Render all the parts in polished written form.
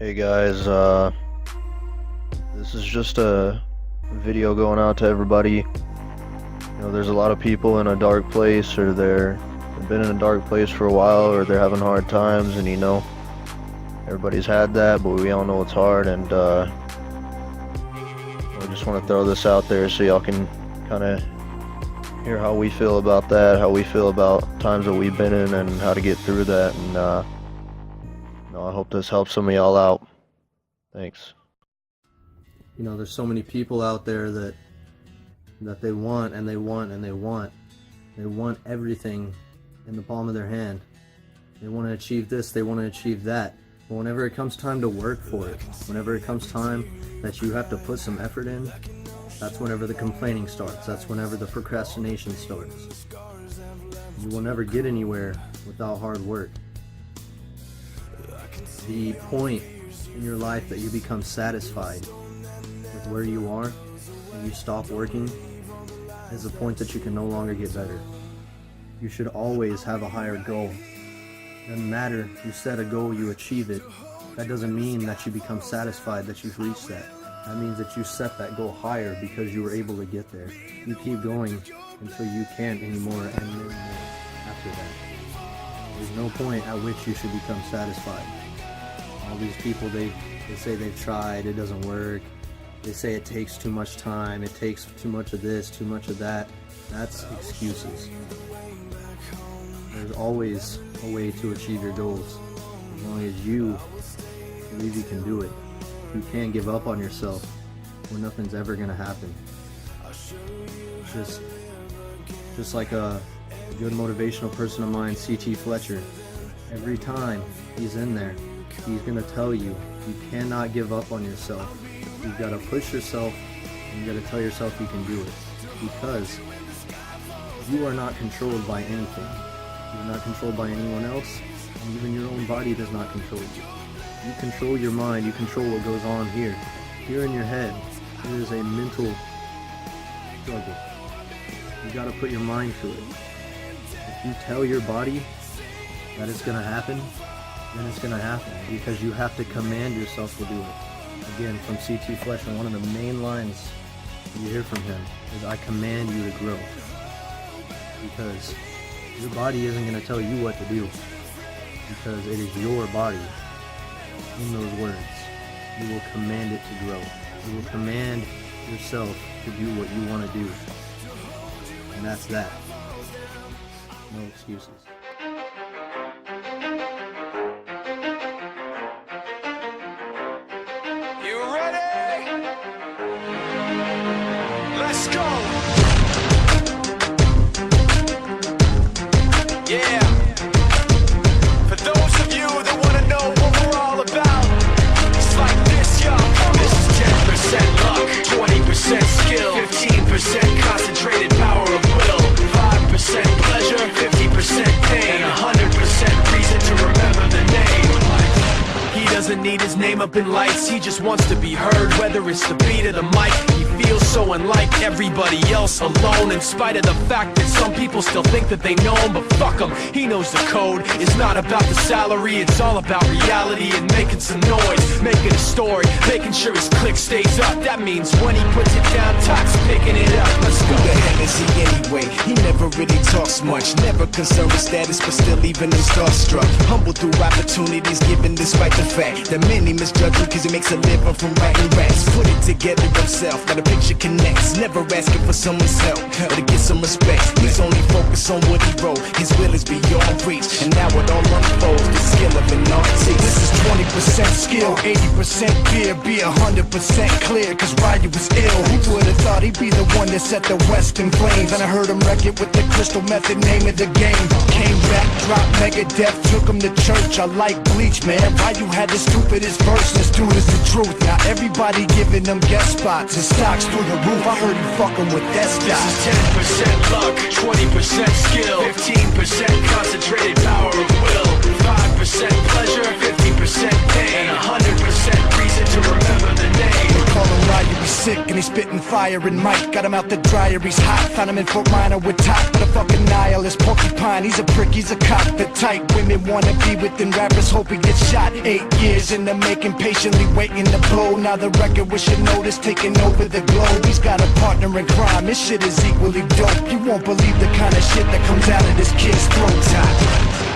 Hey guys, this is just a video going out to everybody. There's a lot of people in a dark place, or they've been in a dark place for a while, or they're having hard times, and everybody's had that, but we all know it's hard, and I just want to throw this out there so y'all can kind of hear how we feel about that, how we feel about times that we've been in, and how to get through that, and I hope this helps some of y'all out. Thanks. There's so many people out there that they want and they want and they want. They want everything in the palm of their hand. They want to achieve this, they want to achieve that. But whenever it comes time to work for it, whenever it comes time that you have to put some effort in, that's whenever the complaining starts. That's whenever the procrastination starts. You will never get anywhere without hard work. The point in your life that you become satisfied with where you are and you stop working is the point that you can no longer get better. You should always have a higher goal. It doesn't matter, you set a goal, you achieve it. That doesn't mean that you become satisfied that you've reached that. That means that you set that goal higher because you were able to get there. You keep going until you can't anymore and then more after that. There's no point at which you should become satisfied. All these people, they say they've tried, it doesn't work. They say it takes too much time, it takes too much of this, too much of that. That's excuses. There's always a way to achieve your goals, as long as you believe you can do it. You can't give up on yourself, or nothing's ever gonna happen. Just like a good motivational person of mine, C.T. Fletcher, every time he's in there, he's going to tell you, you cannot give up on yourself. You've got to push yourself, and you got to tell yourself you can do it. Because you are not controlled by anything. You're not controlled by anyone else, and even your own body does not control you. You control your mind, you control what goes on here. Here in your head, there is a mental struggle. You got to put your mind to it. If you tell your body that it's going to happen, then it's going to happen, because you have to command yourself to do it. Again, from C.T. Fletcher, one of the main lines you hear from him is, I command you to grow. Because your body isn't going to tell you what to do, because it is your body. In those words, you will command it to grow. You will command yourself to do what you want to do. And that's that. No excuses. Let's go! Yeah! For those of you that want to know what we're all about, it's like this, yo! This is 10% luck, 20% skill, 15% concentrated power of will, 5% pleasure, 50% pain, and 100% reason to remember the name. He doesn't need his name up in lights, he just wants to be heard, whether it's the beat of the mic. He feels so unlike everybody else, alone, in spite of the fact that some people still think that they know him, but fuck him, he knows the code. It's not about the salary, it's all about reality and making some noise, making a story, making sure his click stays up. That means when he puts it down, Tox picking it up. Let's go. Who the hell is he anyway? He never really talks much, never concerned with status, but still leaving him starstruck. Humble through opportunities given despite the fact that many misjudge him cause he makes a living from writing raps. Put it together himself, got a picture connects, never asking for someone's help or to get some respect. He's only focused on what he wrote, his will is beyond reach, and now it all unfolds, the skill of an artist. This is 20% skill, 80% fear, be 100% clear, cause Ryu was ill. Who would've thought he'd be the one that set the West in flames? And I heard him wreck it with the crystal method, name of the game. Came back, dropped Megadeth, took him to church. I like Bleach, man. Ryu had the stupidest verse, this dude is the truth. Now everybody giving them guest spots and stocks through the roof. I heard he fucking with that stock. This is 10% luck, 20% skill, 15% concentrated power of will, 5% pleasure, 50% pain, and 100% reason to remember the name. They call him Ryu, he's sick and he's spitting fire and Mike got him out the dryer, he's hot. Found him in Fort Minor with top, but a fucking nihilist porcupine. He's a prick, he's a cop, the type women wanna be within. Rappers hope he gets shot. 8 years in the making, patiently waiting to blow. Now the record with your notice taking over the globe. He's got a partner in crime, his shit is equally dope. You won't believe the kind of shit that comes out of this kid's throat.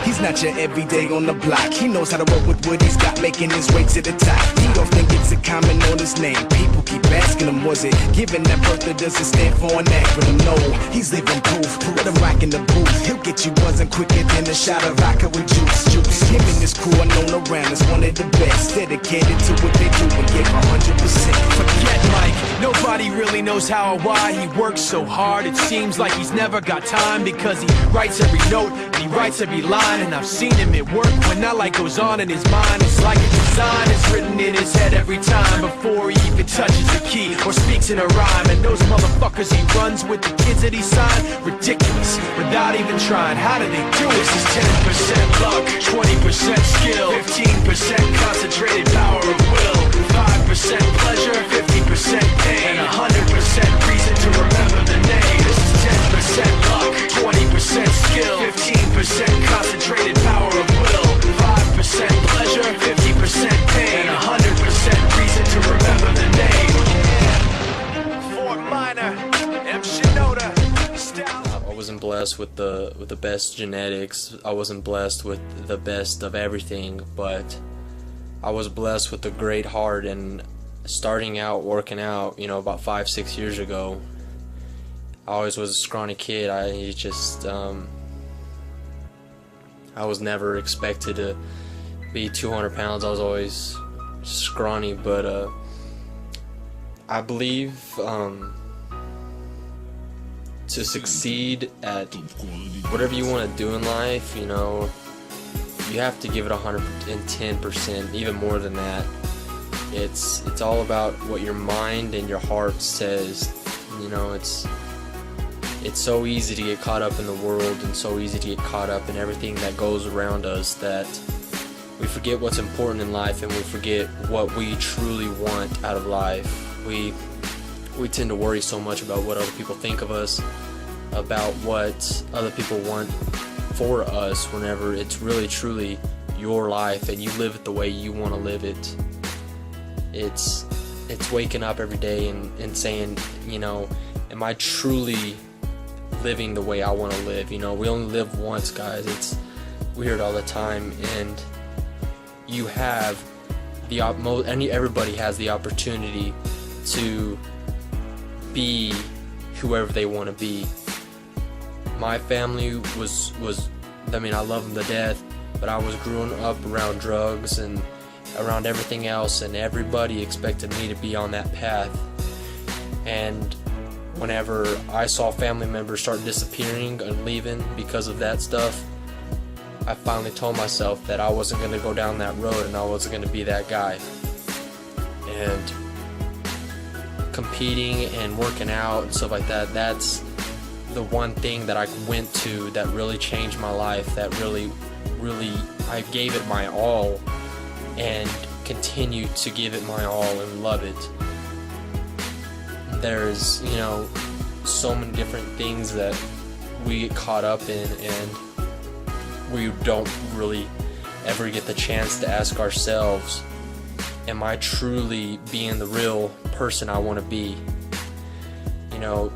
He's not your everyday on the block. He knows how to work with what he's got, making his way to the top. He often gets a comment on his name. People keep asking him, was it given that birth that doesn't stand for an acronym? No, he's living proof. Let him rock in the booth. He'll get you buzzing quicker than a shot of vodka with juice. Him and his crew are known around as one of the best. Dedicated to what they do and give 100%. Forget Mike, nobody really knows how or why he works so hard. It seems like he's never got time, because he writes every note and he writes every line. And I've seen him at work when that light goes on in his mind. It's like a design is written in his head every time, before he even touches a key or speaks in a rhyme. And those motherfuckers he runs with, the kids that he signed, ridiculous, without even trying. How do they do it? This is 10% luck, 20% skill, 15% concentrated power of will, 5% pleasure, 50% pain, and 100% reason to remember the name. This is 10% luck, 20% skill, 15% concentrated power of will, 5% pleasure, 50% pain, and 100% reason to remember the name. Fort Minor, M. Shinoda, I wasn't blessed with the best genetics. I wasn't blessed with the best of everything, but I was blessed with a great heart. And starting out working out, you know, about 5-6 years ago, I always was a scrawny kid. I was never expected to be 200 pounds. I was always scrawny, but I believe to succeed at whatever you want to do in life, you know, you have to give it 110%, even more than that. It's all about what your mind and your heart says. You know, it's so easy to get caught up in the world, and so easy to get caught up in everything that goes around us, that we forget what's important in life, and we forget what we truly want out of life. We tend to worry so much about what other people think of us, about what other people want for us, whenever it's really truly your life and you live it the way you want to live it. It's waking up every day and saying, you know, am I truly living the way I want to live? You know, we only live once, guys. It's weird all the time, and you have everybody has the opportunity to be whoever they want to be. My family was I mean, I love them to death, but I was growing up around drugs and around everything else, and everybody expected me to be on that path. And whenever I saw family members start disappearing and leaving because of that stuff, I finally told myself that I wasn't going to go down that road, and I wasn't going to be that guy. And competing and working out and stuff like that, that's the one thing that I went to that really changed my life, that really I gave it my all and continue to give it my all and love it. There's, you know, so many different things that we get caught up in, and we don't really ever get the chance to ask ourselves, am I truly being the real person I want to be? You know,